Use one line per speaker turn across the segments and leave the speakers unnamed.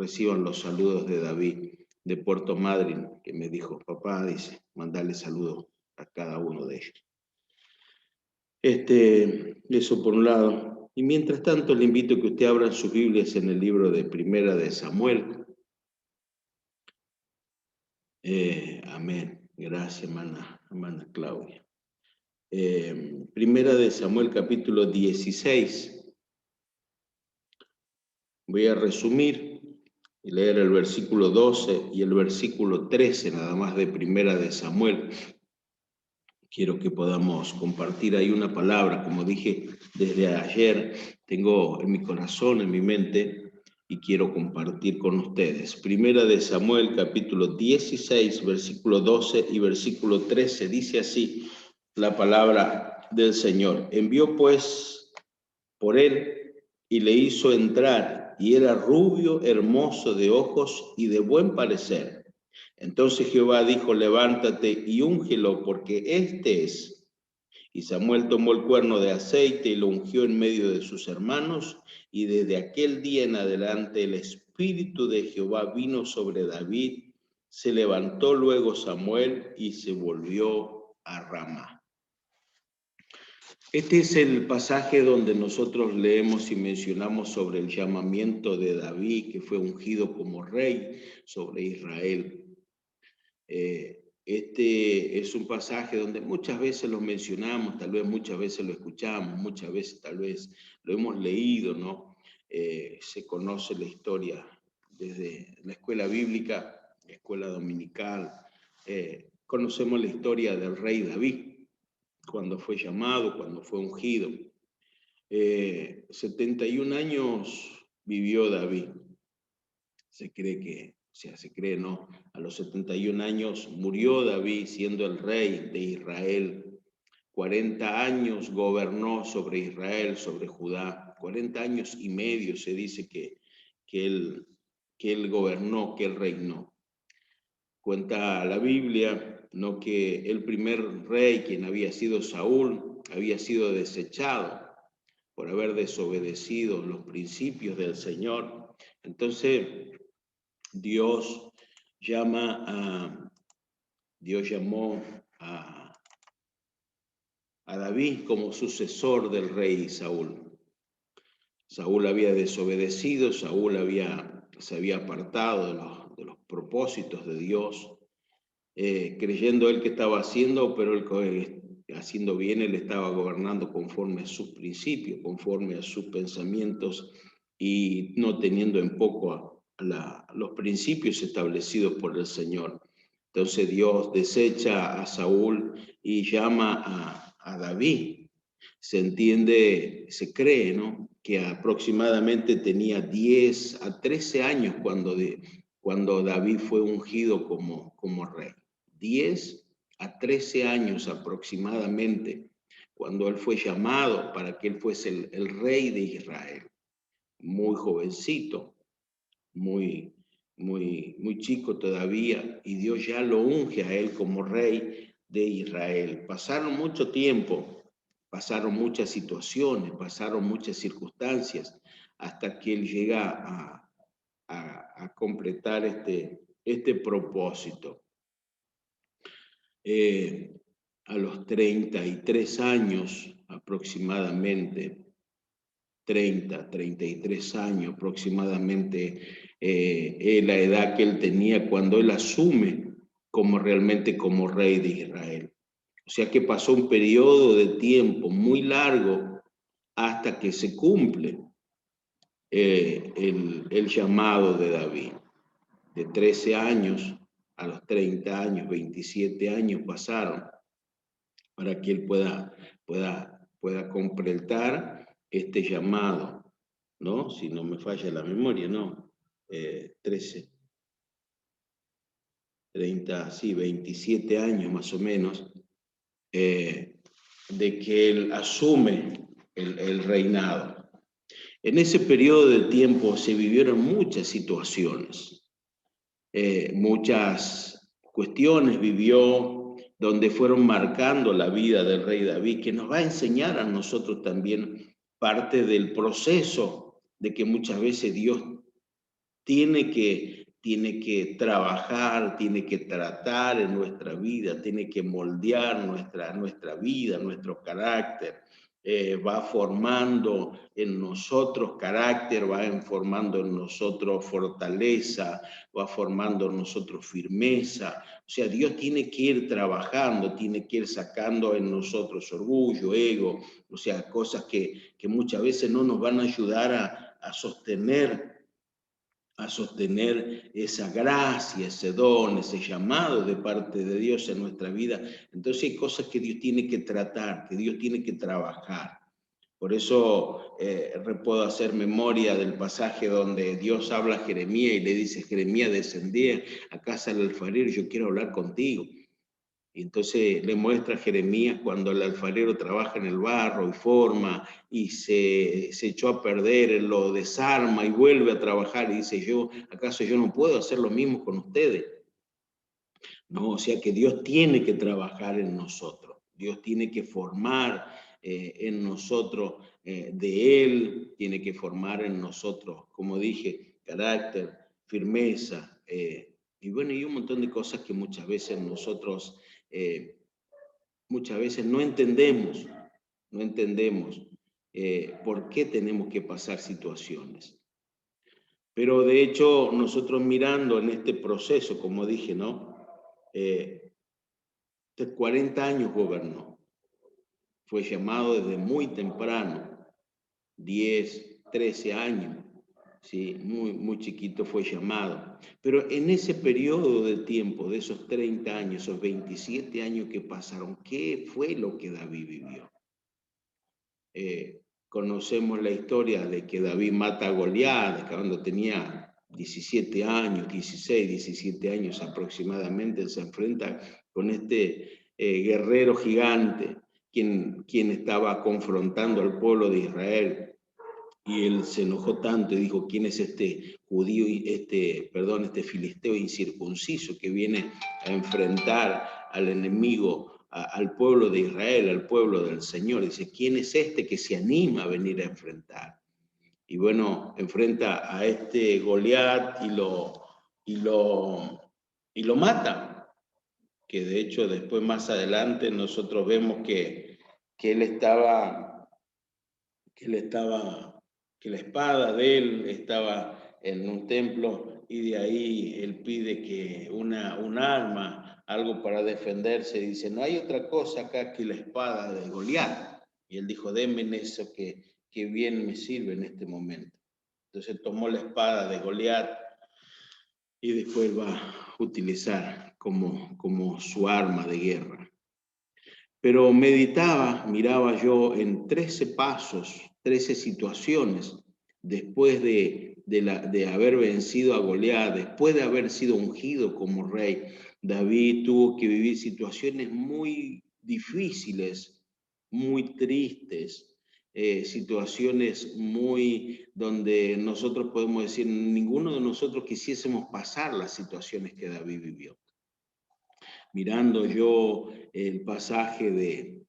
reciban los saludos de David de Puerto Madryn, que me dijo, papá, dice, mandale saludos a cada uno de ellos. Eso por un lado. Y mientras tanto le invito a que usted abra sus Biblias en el libro de Primera de Samuel. Amén. Gracias, hermana Claudia. Primera de Samuel, capítulo 16. Voy a resumir y leer el versículo 12 y el versículo 13, nada más de Primera de Samuel. Quiero que podamos compartir ahí una palabra, como dije desde ayer, tengo en mi corazón, en mi mente, y quiero compartir con ustedes. Primera de Samuel, capítulo 16, versículo 12 y versículo 13, dice así la palabra del Señor. Envió pues por él y le hizo entrar, y era rubio, hermoso de ojos y de buen parecer. Entonces Jehová dijo, levántate y úngelo, porque este es. Y Samuel tomó el cuerno de aceite y lo ungió en medio de sus hermanos, y desde aquel día en adelante el Espíritu de Jehová vino sobre David. Se levantó luego Samuel y se volvió a Ramá. Este es el pasaje donde nosotros leemos y mencionamos sobre el llamamiento de David, que fue ungido como rey sobre Israel. Este es un pasaje donde muchas veces lo mencionamos, tal vez muchas veces lo escuchamos, muchas veces tal vez lo hemos leído, ¿no? Se conoce la historia desde la escuela bíblica, la escuela dominical. Conocemos la historia del rey David, cuando fue llamado, cuando fue ungido. 71 años vivió David. Se cree, ¿no? A los 71 años murió David siendo el rey de Israel. 40 años gobernó sobre Israel, sobre Judá. 40 años y medio se dice que él gobernó, que él reinó. Cuenta la Biblia, ¿no?, que el primer rey, quien había sido Saúl, había sido desechado por haber desobedecido los principios del Señor. Entonces, Dios llamó a David como sucesor del rey Saúl. Saúl había desobedecido, Saúl se había apartado de los propósitos de Dios, creyendo él que estaba haciendo, pero haciendo bien, él estaba gobernando conforme a sus principios, conforme a sus pensamientos, y no teniendo en poco los principios establecidos por el Señor. Entonces Dios desecha a Saúl y llama a David. Se entiende, se cree, ¿no?, que aproximadamente tenía 10 a 13 años cuando David fue ungido como rey. 10 a 13 años aproximadamente, cuando él fue llamado para que él fuese el rey de Israel. Muy jovencito, muy chico todavía, y Dios ya lo unge a él como rey de Israel. Pasaron mucho tiempo, pasaron muchas situaciones, pasaron muchas circunstancias, hasta que él llega a completar este propósito. A los 33 años aproximadamente, 33 años aproximadamente, la edad que él tenía cuando él asume realmente como rey de Israel. O sea que pasó un periodo de tiempo muy largo hasta que se cumple el llamado de David. De 13 años a los 30 años, 27 años pasaron para que él pueda completar este llamado, ¿no? Si no me falla la memoria, ¿no? 13, 30, sí, 27 años más o menos, de que él asume el reinado. En ese periodo de tiempo se vivieron muchas situaciones, muchas cuestiones vivió, donde fueron marcando la vida del rey David, que nos va a enseñar a nosotros también parte del proceso de que muchas veces Dios tiene que trabajar, tiene que tratar en nuestra vida, tiene que moldear nuestra vida, nuestro carácter. Va formando en nosotros carácter, va formando en nosotros fortaleza, va formando en nosotros firmeza. O sea, Dios tiene que ir trabajando, tiene que ir sacando en nosotros orgullo, ego, o sea, cosas que muchas veces no nos van a ayudar a sostener esa gracia, ese don, ese llamado de parte de Dios en nuestra vida. Entonces hay cosas que Dios tiene que tratar, que Dios tiene que trabajar. Por eso puedo hacer memoria del pasaje donde Dios habla a Jeremías y le dice: Jeremías, descendí a casa del alfarero, yo quiero hablar contigo. Y entonces le muestra a Jeremías cuando el alfarero trabaja en el barro y forma y se echó a perder, él lo desarma y vuelve a trabajar y dice: ¿acaso yo no puedo hacer lo mismo con ustedes? No, o sea que Dios tiene que trabajar en nosotros, Dios tiene que formar en nosotros de Él, tiene que formar en nosotros, como dije, carácter, firmeza, y bueno, y un montón de cosas que eh, muchas veces no entendemos por qué tenemos que pasar situaciones. Pero de hecho, nosotros mirando en este proceso, como dije, ¿no? De 40 años gobernó. Fue llamado desde muy temprano, 10, 13 años, ¿sí? Muy chiquito fue llamado. Pero en ese periodo de tiempo, de esos 30 años, esos 27 años que pasaron, ¿qué fue lo que David vivió? Conocemos la historia de que David mata a Goliat cuando tenía 17 años, 16, 17 años aproximadamente. Él se enfrenta con este guerrero gigante, quien estaba confrontando al pueblo de Israel. Y él se enojó tanto y dijo: ¿quién es este judío, este filisteo incircunciso que viene a enfrentar al enemigo, al pueblo de Israel, al pueblo del Señor? Dice: ¿quién es este que se anima a venir a enfrentar? Y bueno, enfrenta a este Goliat y lo mata. Que de hecho después, más adelante, nosotros vemos que él estaba que él estaba, que la espada de él estaba en un templo, y de ahí él pide que un arma, algo para defenderse. Dice: no hay otra cosa acá que la espada de Goliat. Y él dijo: denme eso que bien me sirve en este momento. Entonces tomó la espada de Goliat y después va a utilizar como su arma de guerra. Pero miraba yo en 13 pasos, 13 situaciones, después de haber vencido a Goliat, después de haber sido ungido como rey. David tuvo que vivir situaciones muy difíciles, muy tristes, situaciones donde nosotros podemos decir: ninguno de nosotros quisiésemos pasar las situaciones que David vivió. Mirando yo el pasaje de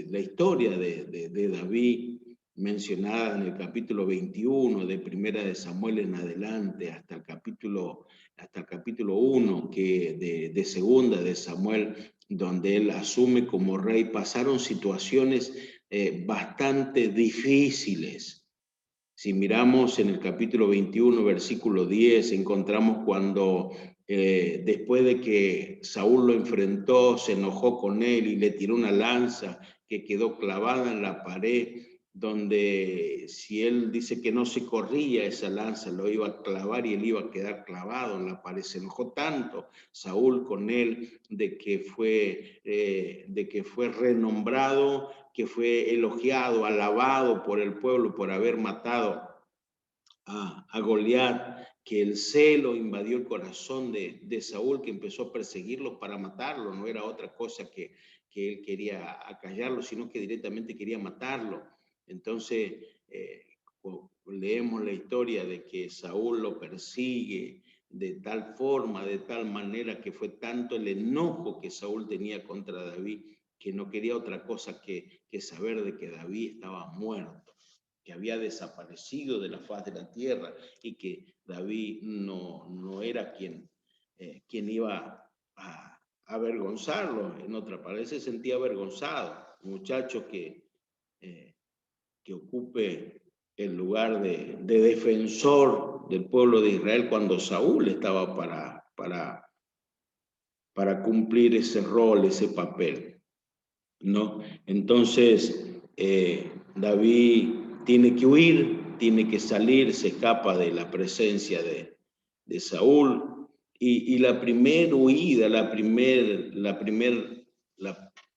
la historia de David, mencionada en el capítulo 21 de Primera de Samuel en adelante, hasta el capítulo 1 de Segunda de Samuel, donde él asume como rey, pasaron situaciones bastante difíciles. Si miramos en el capítulo 21, versículo 10, encontramos cuando después de que Saúl lo enfrentó, se enojó con él y le tiró una lanza que quedó clavada en la pared, donde si él dice que no se corría, esa lanza lo iba a clavar y él iba a quedar clavado en la pared. Se enojó tanto Saúl con él de que fue renombrado, que fue elogiado, alabado por el pueblo por haber matado a Goliat, que el celo invadió el corazón de Saúl, que empezó a perseguirlo para matarlo. No era otra cosa que él quería acallarlo, sino que directamente quería matarlo. Entonces, leemos la historia de que Saúl lo persigue de tal forma, de tal manera, que fue tanto el enojo que Saúl tenía contra David, que no quería otra cosa que saber de que David estaba muerto, que había desaparecido de la faz de la tierra y que David no era quien iba a avergonzarlo. En otra palabra, se sentía avergonzado. Un muchacho que ocupe el lugar de defensor del pueblo de Israel cuando Saúl estaba para cumplir ese rol, ese papel, ¿no? Entonces, David tiene que huir, tiene que salir, se escapa de la presencia de Saúl, y la primer huida,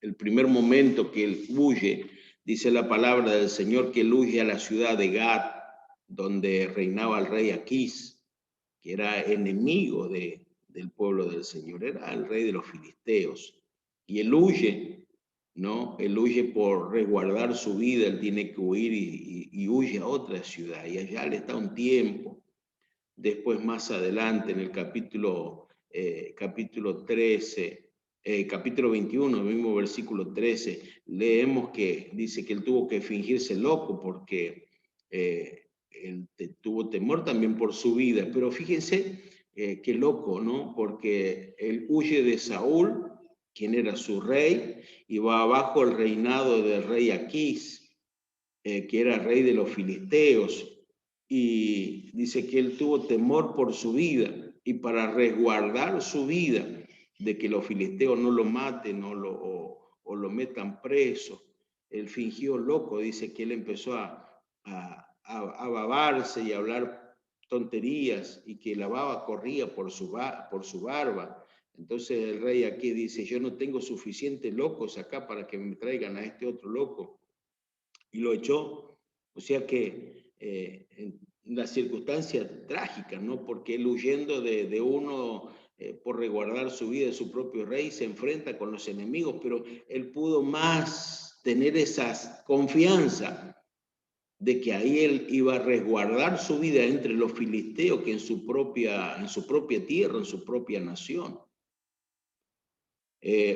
el primer momento que él huye, dice la palabra del Señor que él huye a la ciudad de Gat, donde reinaba el rey Aquís, que era enemigo del pueblo del Señor, era el rey de los filisteos, y él huye, ¿no? Él huye por resguardar su vida, él tiene que huir y huye a otra ciudad, y allá le está un tiempo. Después, más adelante, en el capítulo 13, capítulo 21, el mismo versículo 13, leemos que dice que él tuvo que fingirse loco porque él tuvo temor también por su vida. Pero fíjense qué loco, ¿no? Porque él huye de Saúl, quien era su rey, y va abajo el reinado del rey Aquís, que era rey de los filisteos, y dice que él tuvo temor por su vida, y para resguardar su vida de que los filisteos no lo maten o lo metan preso, él fingió loco. Dice que él empezó a babarse y a hablar tonterías, y que la baba corría por su barba. Entonces el rey aquí dice: yo no tengo suficientes locos acá para que me traigan a este otro loco, y lo echó. O sea que en las circunstancias trágicas, ¿no? Porque él, huyendo de uno por resguardar su vida, de su propio rey, se enfrenta con los enemigos, pero él pudo más tener esa confianza de que ahí él iba a resguardar su vida entre los filisteos que en su propia tierra, en su propia nación.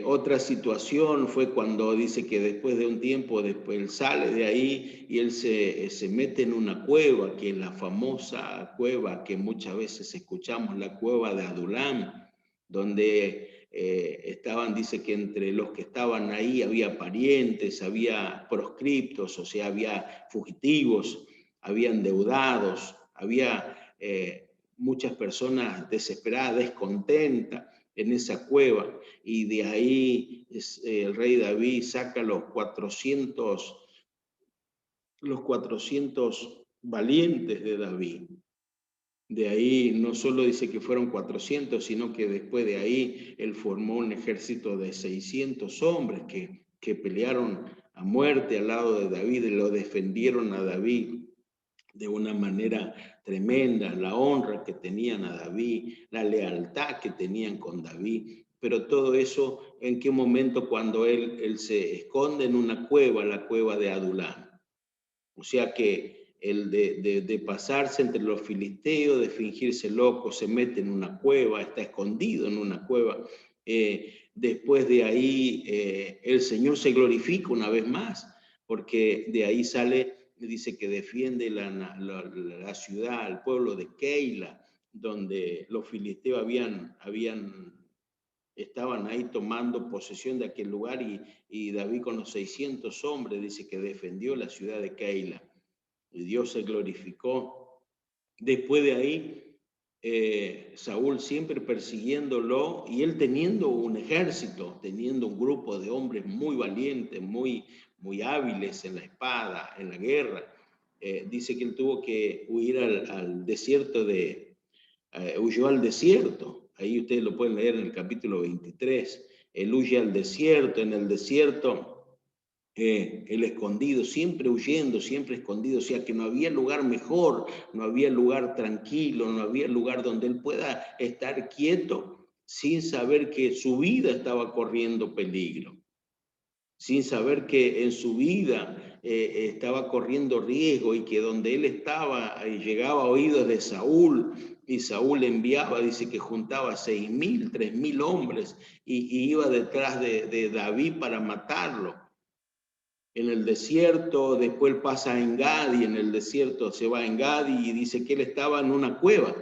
Otra situación fue cuando dice que después de un tiempo, después él sale de ahí y él se mete en una cueva, que es la famosa cueva que muchas veces escuchamos, la cueva de Adulam, donde estaban, dice que entre los que estaban ahí había parientes, había proscriptos, o sea, había fugitivos, había endeudados, había muchas personas desesperadas, descontentas en esa cueva, y de ahí el rey David saca los 400 valientes de David. De ahí no solo dice que fueron 400, sino que después de ahí él formó un ejército de 600 hombres que pelearon a muerte al lado de David, y lo defendieron a David de una manera tremenda, la honra que tenían a David, la lealtad que tenían con David. Pero todo eso, ¿en qué momento? Cuando él se esconde en una cueva, la cueva de Adulam. O sea que el de pasarse entre los filisteos, de fingirse loco, se mete en una cueva, está escondido en una cueva. Después de ahí el Señor se glorifica una vez más, porque de ahí sale, dice que defiende la ciudad, el pueblo de Keila, donde los filisteos estaban ahí tomando posesión de aquel lugar, y David con los 600 hombres dice que defendió la ciudad de Keila, y Dios se glorificó. Después de ahí, Saúl siempre persiguiéndolo, y él teniendo un ejército, teniendo un grupo de hombres muy valientes, muy hábiles en la espada, en la guerra. Dice que él tuvo que huir al desierto huyó al desierto. Ahí ustedes lo pueden leer en el capítulo 23. Él huye al desierto, en el desierto el escondido, siempre huyendo, siempre escondido. O sea que no había lugar mejor, no había lugar tranquilo, no había lugar donde él pueda estar quieto sin saber que su vida estaba corriendo peligro, sin saber que en su vida estaba corriendo riesgo, y que donde él estaba llegaba a oídos de Saúl, y Saúl enviaba, dice que juntaba 6.000, 3.000 hombres, y iba detrás de David para matarlo. en el desierto, después él pasa a Engadi, en el desierto se va a Engadi y dice que él estaba en una cueva.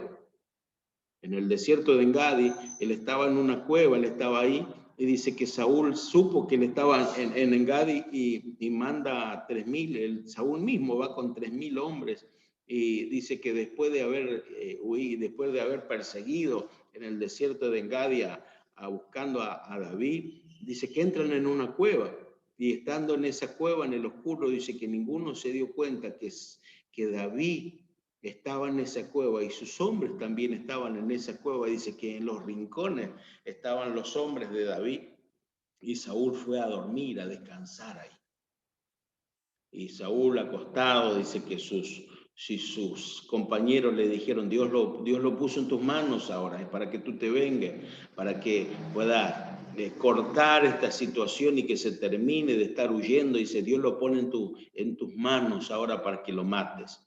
En el desierto de Engadi, él estaba en una cueva, él estaba ahí, y dice que Saúl supo que él estaba en Engadi y manda a 3.000, Saúl mismo va con 3.000 hombres, y dice que después de haber huido, después de haber perseguido en el desierto de Engadi buscando a David, dice que entran en una cueva, y estando en esa cueva, en el oscuro, dice que ninguno se dio cuenta que David estaba en esa cueva y sus hombres también estaban en esa cueva. Dice que en los rincones estaban los hombres de David y Saúl fue a dormir, a descansar ahí. Y Saúl acostado, dice que sus compañeros le dijeron, Dios lo puso en tus manos ahora, es para que tú te vengas, para que puedas cortar esta situación y que se termine de estar huyendo. Dice, Dios lo pone en tus manos ahora para que lo mates.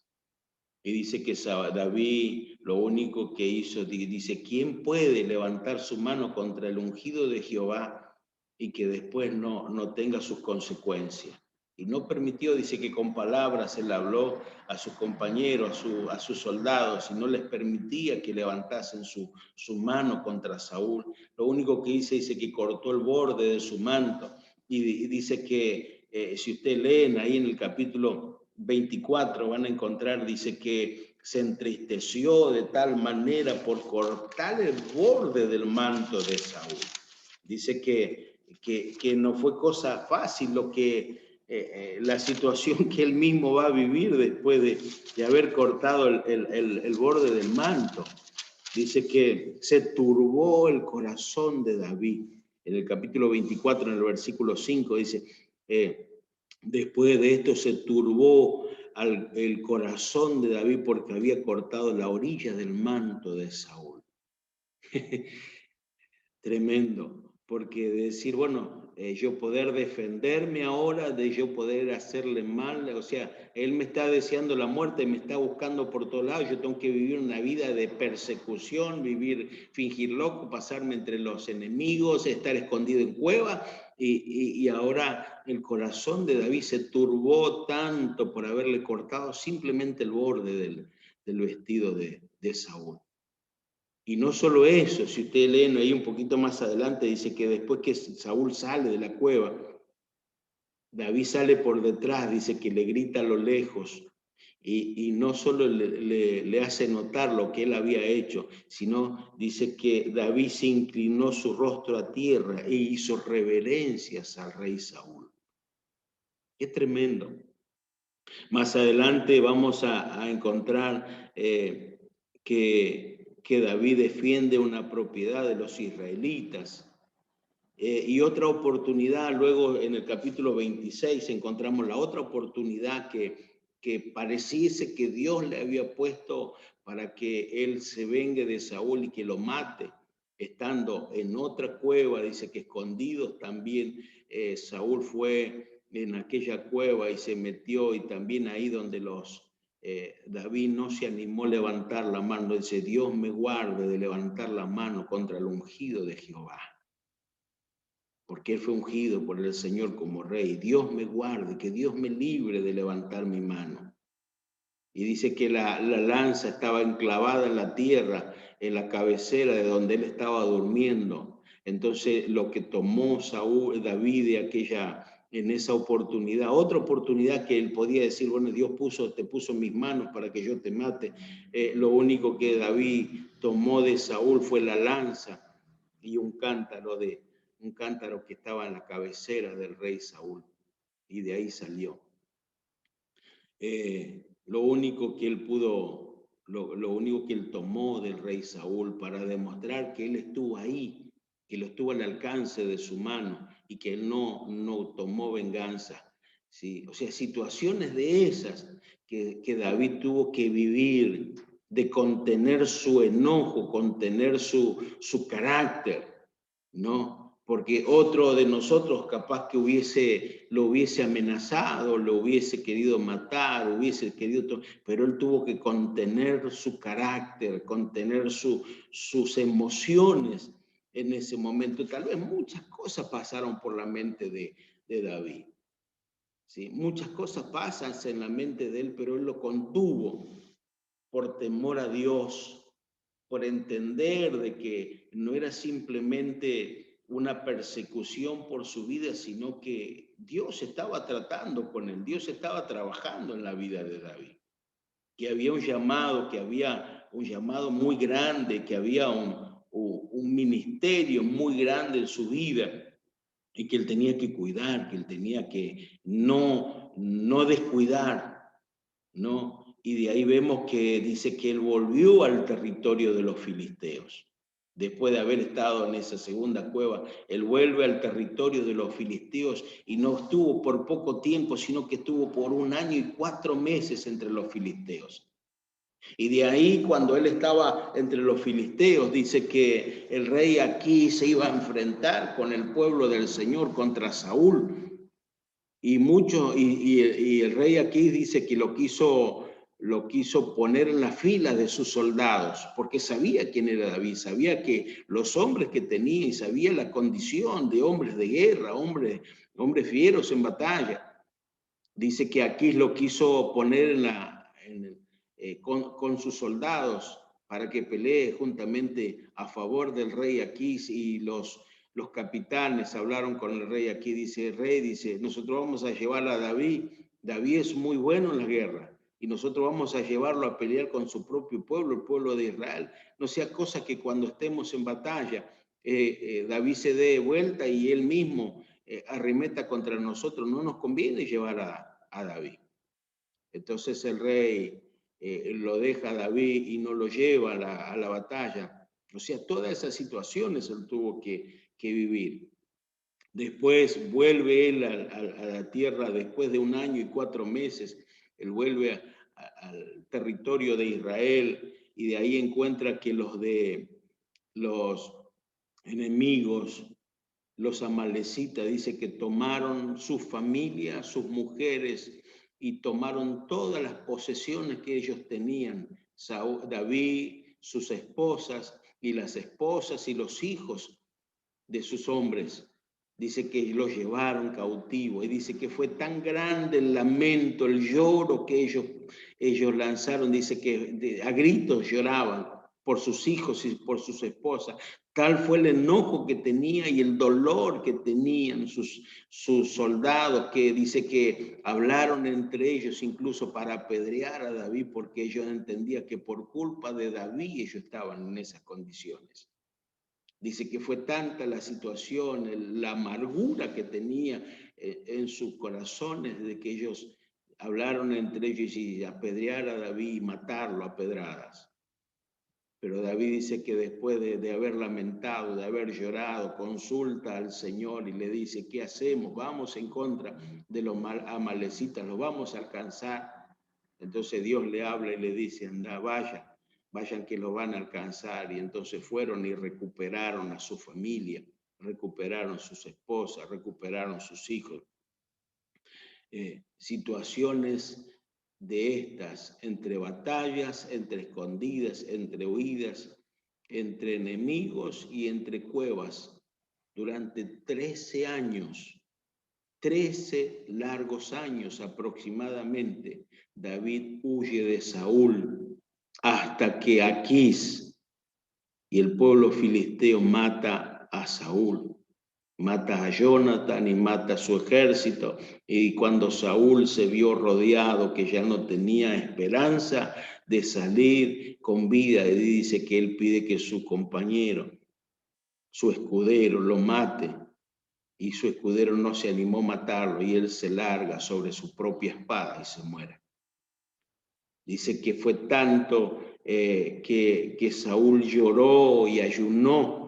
Y dice que David lo único que hizo, dice, ¿quién puede levantar su mano contra el ungido de Jehová y que después no tenga sus consecuencias? Y no permitió, dice que con palabras él habló a sus compañeros, a sus soldados, y no les permitía que levantasen su mano contra Saúl. Lo único que hizo, dice que cortó el borde de su manto. Y dice que si ustedes leen ahí en el capítulo 24 van a encontrar, dice que se entristeció de tal manera por cortar el borde del manto de Saúl. Dice que no fue cosa fácil lo que la situación que él mismo va a vivir después de haber cortado el borde del manto. Dice que se turbó el corazón de David. En el capítulo 24, en el versículo 5, dice, después de esto se turbó el corazón de David porque había cortado la orilla del manto de Saúl. Tremendo, porque decir, bueno, yo poder defenderme ahora, de yo poder hacerle mal, o sea, él me está deseando la muerte, me está buscando por todos lados, yo tengo que vivir una vida de persecución, fingir loco, pasarme entre los enemigos, estar escondido en cueva, y ahora el corazón de David se turbó tanto por haberle cortado simplemente el borde del vestido de Saúl. Y no solo eso, si ustedes leen ahí un poquito más adelante, dice que después que Saúl sale de la cueva, David sale por detrás, dice que le grita a lo lejos, y no solo le hace notar lo que él había hecho, sino dice que David se inclinó su rostro a tierra e hizo reverencias al rey Saúl. Qué tremendo. Más adelante vamos a encontrar que David defiende una propiedad de los israelitas. Y otra oportunidad, luego en el capítulo 26 encontramos la otra oportunidad que pareciese que Dios le había puesto para que él se vengue de Saúl y que lo mate, estando en otra cueva, dice que escondidos también, Saúl fue en aquella cueva y se metió, y también ahí donde David no se animó a levantar la mano, dice, Dios me guarde de levantar la mano contra el ungido de Jehová, porque él fue ungido por el Señor como rey. Dios me guarde, que Dios me libre de levantar mi mano. Y dice que la lanza estaba enclavada en la tierra, en la cabecera de donde él estaba durmiendo. Entonces lo que tomó David en esa oportunidad, otra oportunidad que él podía decir, bueno, Dios te puso en mis manos para que yo te mate. Lo único que David tomó de Saúl fue la lanza y un cántaro que estaba en la cabecera del rey Saúl, y de ahí salió. Lo único que él tomó del rey Saúl para demostrar que él estuvo ahí, que lo estuvo al alcance de su mano y que él no tomó venganza. ¿Sí? O sea, situaciones de esas que David tuvo que vivir, de contener su enojo, contener su carácter, ¿no? Porque otro de nosotros capaz que lo hubiese amenazado, lo hubiese querido matar, pero él tuvo que contener su carácter, contener sus emociones en ese momento. Tal vez muchas cosas pasaron por la mente de David. ¿sí? Muchas cosas pasan en la mente de él, pero él lo contuvo por temor a Dios, por entender de que no era simplemente una persecución por su vida, sino que Dios estaba tratando con él, Dios estaba trabajando en la vida de David, que había un llamado muy grande, que había un ministerio muy grande en su vida y que él tenía que cuidar, que él tenía que no descuidar, ¿no? Y de ahí vemos que dice que él volvió al territorio de los filisteos. Después de haber estado en esa segunda cueva, él vuelve al territorio de los filisteos y no estuvo por poco tiempo, sino que estuvo por 1 año y 4 meses entre los filisteos. Y de ahí, cuando él estaba entre los filisteos, dice que el rey Aquís se iba a enfrentar con el pueblo del Señor contra Saúl. Y el rey Aquís dice que lo quiso poner en la fila de sus soldados, porque sabía quién era David, sabía que los hombres que tenía y sabía la condición de hombres de guerra, hombres fieros en batalla. Dice que Aquís lo quiso poner con sus soldados para que pelee juntamente a favor del rey Aquís, y los capitanes hablaron con el rey Aquís. Dice el rey, dice, nosotros vamos a llevar a David, David es muy bueno en la guerra, y nosotros vamos a llevarlo a pelear con su propio pueblo, el pueblo de Israel. No sea cosa que cuando estemos en batalla, David se dé vuelta y él mismo arremeta contra nosotros. No nos conviene llevar a David. Entonces el rey lo deja a David y no lo lleva a la batalla. O sea, todas esas situaciones él tuvo que vivir. Después vuelve él a la tierra, después de 1 año y 4 meses, él vuelve al territorio de Israel, y de ahí encuentra que los enemigos, los amalecitas, dice que tomaron sus familias, sus mujeres, y tomaron todas las posesiones que ellos tenían. David, sus esposas, y las esposas y los hijos de sus hombres. Dice que los llevaron cautivos, y dice que fue tan grande el lamento, el lloro que ellos lanzaron. Dice que a gritos lloraban por sus hijos y por sus esposas. Tal fue el enojo que tenía y el dolor que tenían sus soldados, que dice que hablaron entre ellos incluso para apedrear a David, porque ellos entendían que por culpa de David ellos estaban en esas condiciones. Dice que fue tanta la situación, la amargura que tenía en sus corazones, de que ellos hablaron entre ellos y apedrear a David y matarlo a pedradas. Pero David dice que después de haber lamentado, de haber llorado, consulta al Señor y le dice, ¿qué hacemos? Vamos en contra de los amalecitas, los vamos a alcanzar. Entonces Dios le habla y le dice, anda, vayan que lo van a alcanzar. Y entonces fueron y recuperaron a su familia, recuperaron sus esposas, recuperaron sus hijos. Situaciones de estas, entre batallas, entre escondidas, entre huidas, entre enemigos y entre cuevas, durante 13 años, 13 largos años aproximadamente, David huye de Saúl hasta que Aquís y el pueblo filisteo mata a Saúl. Mata a Jonathan y mata a su ejército. Y cuando Saúl se vio rodeado, que ya no tenía esperanza de salir con vida, y dice que él pide que su compañero, su escudero, lo mate. Y su escudero no se animó a matarlo, y él se larga sobre su propia espada y se muere. Dice que fue tanto que Saúl lloró y ayunó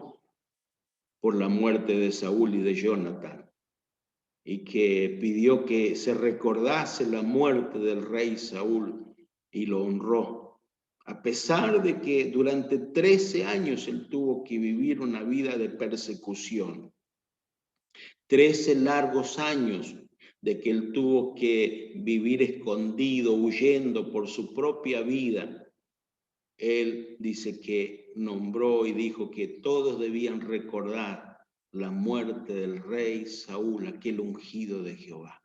por la muerte de Saúl y de Jonathan, y que pidió que se recordase la muerte del rey Saúl, y lo honró. A pesar de que durante 13 años él tuvo que vivir una vida de persecución, 13 largos años de que él tuvo que vivir escondido, huyendo por su propia vida, él dice que nombró y dijo que todos debían recordar la muerte del rey Saúl, aquel ungido de Jehová.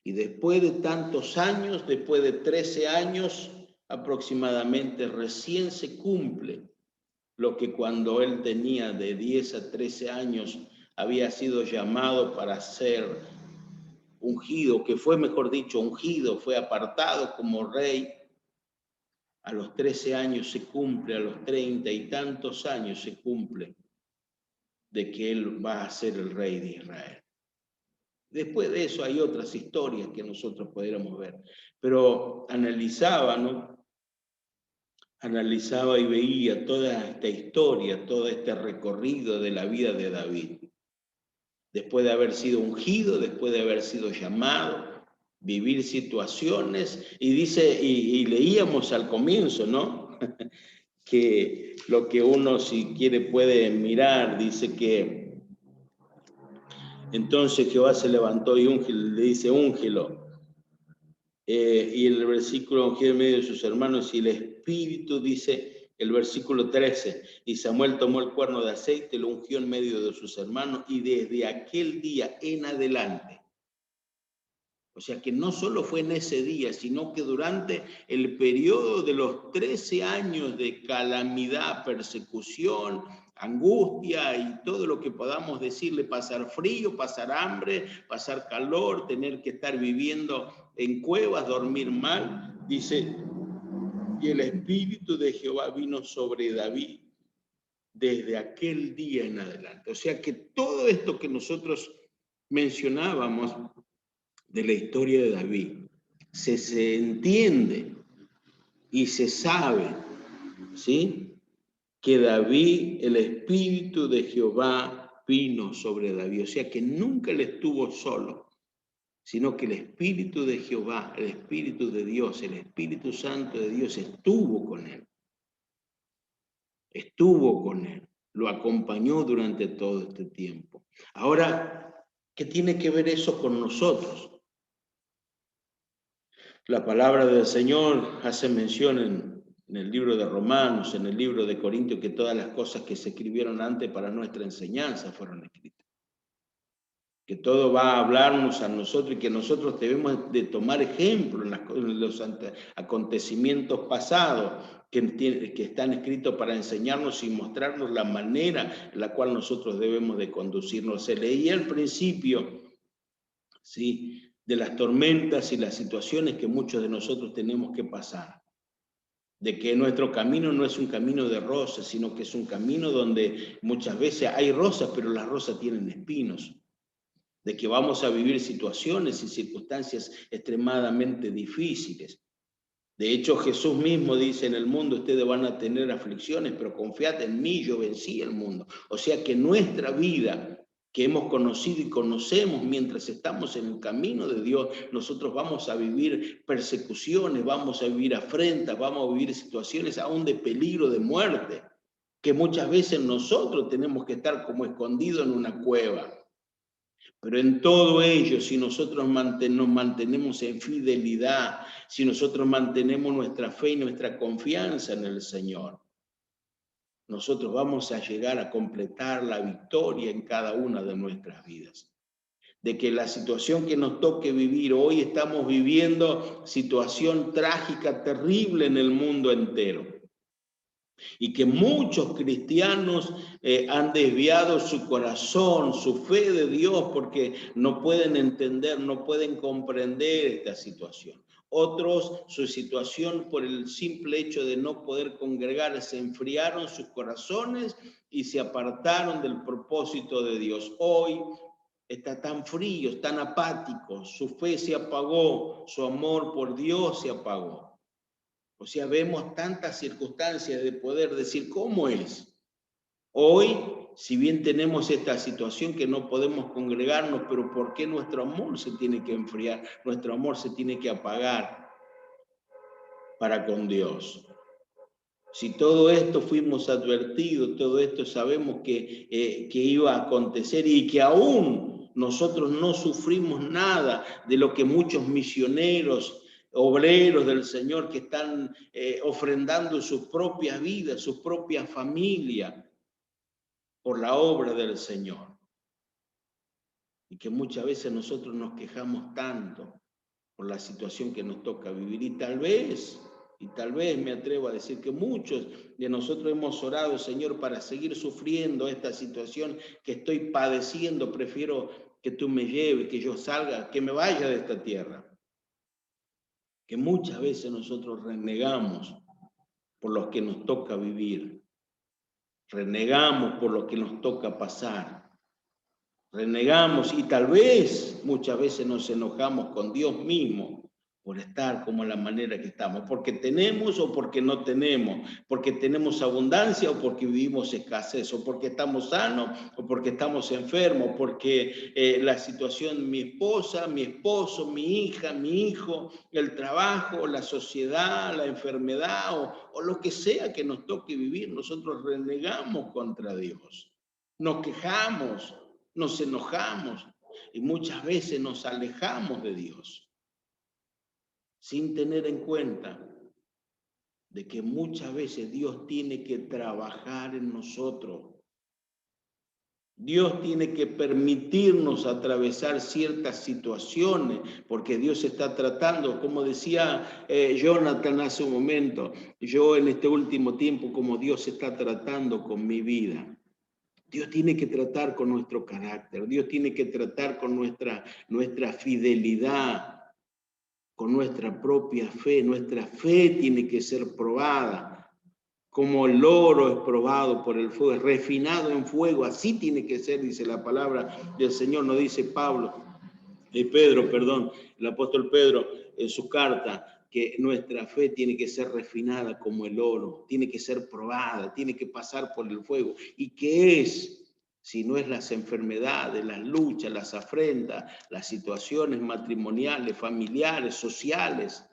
Y después de tantos años, después de 13 años aproximadamente, recién se cumple lo que cuando él tenía de 10 a 13 años había sido llamado para ser ungido, que fue, mejor dicho, ungido, fue apartado como rey. A los 13 años se cumple, a los 30 y tantos años se cumple de que él va a ser el rey de Israel. Después de eso hay otras historias que nosotros podríamos ver, pero analizaba, ¿no? Analizaba y veía toda esta historia, todo este recorrido de la vida de David. Después de haber sido ungido, después de haber sido llamado, vivir situaciones, y dice, y leíamos al comienzo, ¿no? Que lo que uno, si quiere, puede mirar, dice que entonces Jehová se levantó y le dice, úngelo. Y el versículo, ungido en medio de sus hermanos, y el Espíritu, dice el versículo 13, y Samuel tomó el cuerno de aceite, lo ungió en medio de sus hermanos, y desde aquel día en adelante, o sea que no solo fue en ese día, sino que durante el periodo de los 13 años de calamidad, persecución, angustia y todo lo que podamos decirle, pasar frío, pasar hambre, pasar calor, tener que estar viviendo en cuevas, dormir mal, dice, y el Espíritu de Jehová vino sobre David desde aquel día en adelante. O sea que todo esto que nosotros mencionábamos de la historia de David, se entiende y se sabe, ¿sí? Que David, el Espíritu de Jehová vino sobre David, o sea que nunca él estuvo solo, sino que el Espíritu de Jehová, el Espíritu de Dios, el Espíritu Santo de Dios estuvo con él, lo acompañó durante todo este tiempo. Ahora, ¿qué tiene que ver eso con nosotros? La palabra del Señor hace mención en el libro de Romanos, en el libro de Corintios, que todas las cosas que se escribieron antes para nuestra enseñanza fueron escritas. Que todo va a hablarnos a nosotros y que nosotros debemos de tomar ejemplo en los acontecimientos pasados que están escritos para enseñarnos y mostrarnos la manera en la cual nosotros debemos de conducirnos. Se leía al principio, ¿sí?, de las tormentas y las situaciones que muchos de nosotros tenemos que pasar. De que nuestro camino no es un camino de rosas, sino que es un camino donde muchas veces hay rosas, pero las rosas tienen espinos. De que vamos a vivir situaciones y circunstancias extremadamente difíciles. De hecho, Jesús mismo dice, en el mundo ustedes van a tener aflicciones, pero confiad en mí, yo vencí el mundo. O sea que nuestra vida que hemos conocido y conocemos mientras estamos en el camino de Dios, nosotros vamos a vivir persecuciones, vamos a vivir afrentas, vamos a vivir situaciones aún de peligro de muerte, que muchas veces nosotros tenemos que estar como escondidos en una cueva. Pero en todo ello, si nosotros nos mantenemos en fidelidad, si nosotros mantenemos nuestra fe y nuestra confianza en el Señor, nosotros vamos a llegar a completar la victoria en cada una de nuestras vidas. De que la situación que nos toque vivir, hoy estamos viviendo situación trágica, terrible en el mundo entero. Y que muchos cristianos han desviado su corazón, su fe de Dios, porque no pueden entender, no pueden comprender esta situación. Otros, su situación por el simple hecho de no poder congregar, se enfriaron sus corazones y se apartaron del propósito de Dios. Hoy está tan fríos, tan apáticos, su fe se apagó, su amor por Dios se apagó. O sea, vemos tantas circunstancias de poder decir cómo es. Hoy, si bien tenemos esta situación que no podemos congregarnos, pero ¿por qué nuestro amor se tiene que enfriar? Nuestro amor se tiene que apagar para con Dios. Si todo esto fuimos advertidos, todo esto sabemos que iba a acontecer y que aún nosotros no sufrimos nada de lo que muchos misioneros, obreros del Señor que están ofrendando sus propias vidas, su propia familia por la obra del Señor. Y que muchas veces nosotros nos quejamos tanto por la situación que nos toca vivir. Y tal vez me atrevo a decir que muchos de nosotros hemos orado, Señor, para seguir sufriendo esta situación que estoy padeciendo. Prefiero que tú me lleves, que yo salga, que me vaya de esta tierra. Que muchas veces nosotros renegamos por lo que nos toca vivir. Renegamos por lo que nos toca pasar. Renegamos y tal vez muchas veces nos enojamos con Dios mismo por estar como en la manera que estamos, porque tenemos o porque no tenemos, porque tenemos abundancia o porque vivimos escasez, o porque estamos sanos o porque estamos enfermos, porque la situación, mi esposa, mi esposo, mi hija, mi hijo, el trabajo, la sociedad, la enfermedad o lo que sea que nos toque vivir, nosotros renegamos contra Dios, nos quejamos, nos enojamos y muchas veces nos alejamos de Dios sin tener en cuenta de que muchas veces Dios tiene que trabajar en nosotros. Dios tiene que permitirnos atravesar ciertas situaciones porque Dios está tratando, como decía Jonathan hace un momento, yo en este último tiempo como Dios está tratando con mi vida. Dios tiene que tratar con nuestro carácter, Dios tiene que tratar con nuestra fidelidad, con nuestra propia fe. Nuestra fe tiene que ser probada, como el oro es probado por el fuego, es refinado en fuego, así tiene que ser, dice la palabra del Señor, no dice Pedro, el apóstol Pedro en su carta, que nuestra fe tiene que ser refinada como el oro, tiene que ser probada, tiene que pasar por el fuego. ¿Y qué es? Si no es las enfermedades, las luchas, las afrentas, las situaciones matrimoniales, familiares, sociales,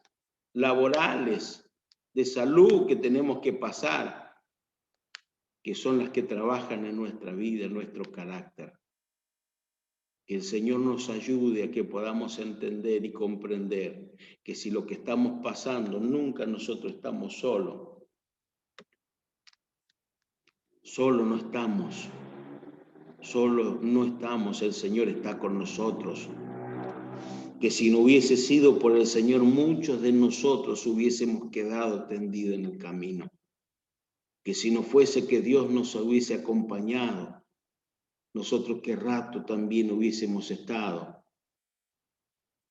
laborales, de salud que tenemos que pasar, que son las que trabajan en nuestra vida, en nuestro carácter. Que el Señor nos ayude a que podamos entender y comprender que si lo que estamos pasando, nunca nosotros estamos solos. Solo no estamos. Solo no estamos, el Señor está con nosotros. Que si no hubiese sido por el Señor, muchos de nosotros hubiésemos quedado tendidos en el camino. Que si no fuese que Dios nos hubiese acompañado, nosotros qué rato también hubiésemos estado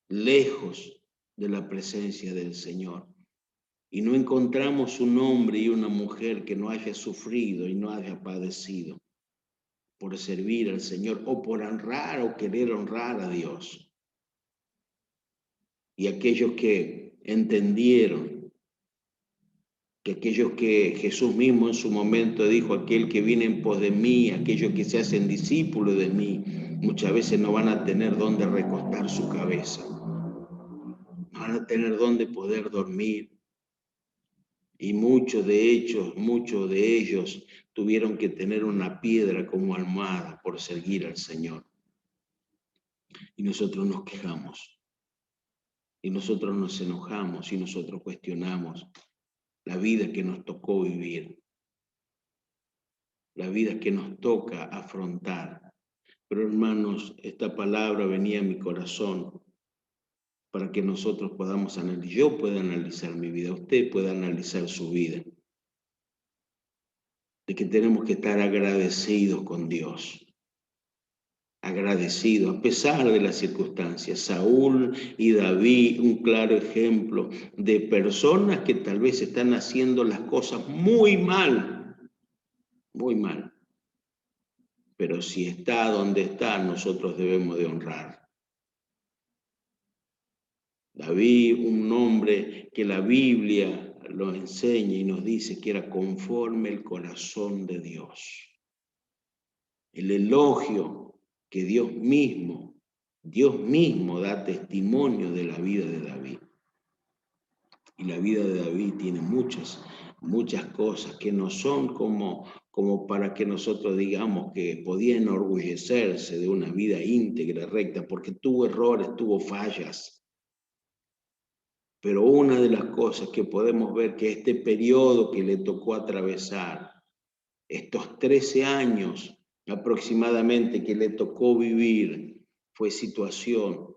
lejos de la presencia del Señor. Y no encontramos un hombre y una mujer que no haya sufrido y no haya padecido por servir al Señor o por honrar o querer honrar a Dios. Y aquellos que entendieron, que aquellos que Jesús mismo en su momento dijo, aquel que viene en pos de mí, aquellos que se hacen discípulos de mí, muchas veces no van a tener dónde recostar su cabeza, no van a tener dónde poder dormir. Y muchos de ellos tuvieron que tener una piedra como almohada por seguir al Señor. Y nosotros nos quejamos, y nosotros nos enojamos, y nosotros cuestionamos la vida que nos tocó vivir, la vida que nos toca afrontar. Pero hermanos, esta palabra venía a mi corazón para que nosotros podamos analizar, yo pueda analizar mi vida, usted pueda analizar su vida. De que tenemos que estar agradecidos con Dios. Agradecidos, a pesar de las circunstancias. Saúl y David, un claro ejemplo de personas que tal vez están haciendo las cosas muy mal. Pero si está donde está, nosotros debemos de honrar. David, un hombre que la Biblia lo enseña y nos dice que era conforme el corazón de Dios. El elogio que Dios mismo da testimonio de la vida de David. Y la vida de David tiene muchas cosas que no son como para que nosotros digamos que podía enorgullecerse de una vida íntegra, recta, porque tuvo errores, tuvo fallas. Pero una de las cosas que podemos ver que este periodo que le tocó atravesar, estos 13 años aproximadamente que le tocó vivir, fue situación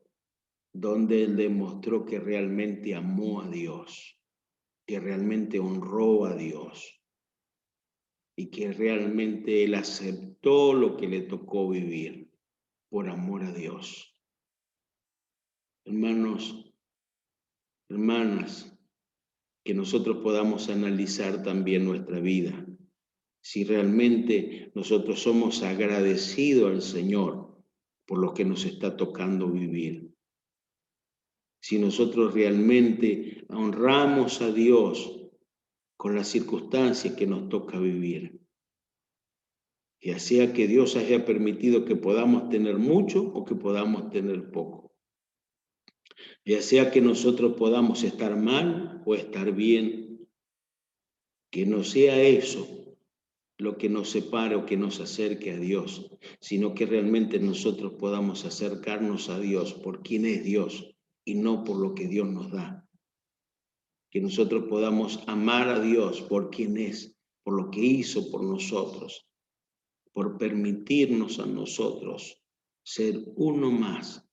donde él demostró que realmente amó a Dios, que realmente honró a Dios y que realmente él aceptó lo que le tocó vivir por amor a Dios. Hermanos, hermanas, que nosotros podamos analizar también nuestra vida. Si realmente nosotros somos agradecidos al Señor por lo que nos está tocando vivir. Si nosotros realmente honramos a Dios con las circunstancias que nos toca vivir. Ya sea que Dios haya permitido que podamos tener mucho o que podamos tener poco. Ya sea que nosotros podamos estar mal o estar bien. Que no sea eso lo que nos separe o que nos acerque a Dios, sino que realmente nosotros podamos acercarnos a Dios por quien es Dios y no por lo que Dios nos da. Que nosotros podamos amar a Dios por quien es, por lo que hizo por nosotros, por permitirnos a nosotros ser uno más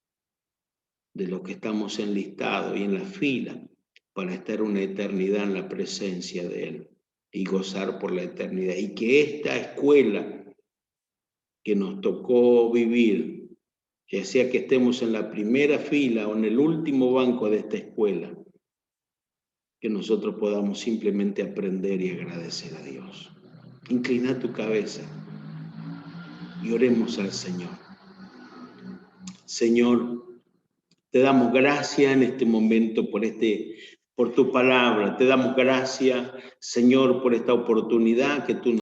de los que estamos enlistados y en la fila para estar una eternidad en la presencia de Él y gozar por la eternidad. Y que esta escuela que nos tocó vivir, ya sea que estemos en la primera fila o en el último banco de esta escuela, que nosotros podamos simplemente aprender y agradecer a Dios. Inclina tu cabeza y oremos al Señor. Señor, te damos gracias en este momento por tu palabra. Te damos gracias, Señor, por esta oportunidad que tú nos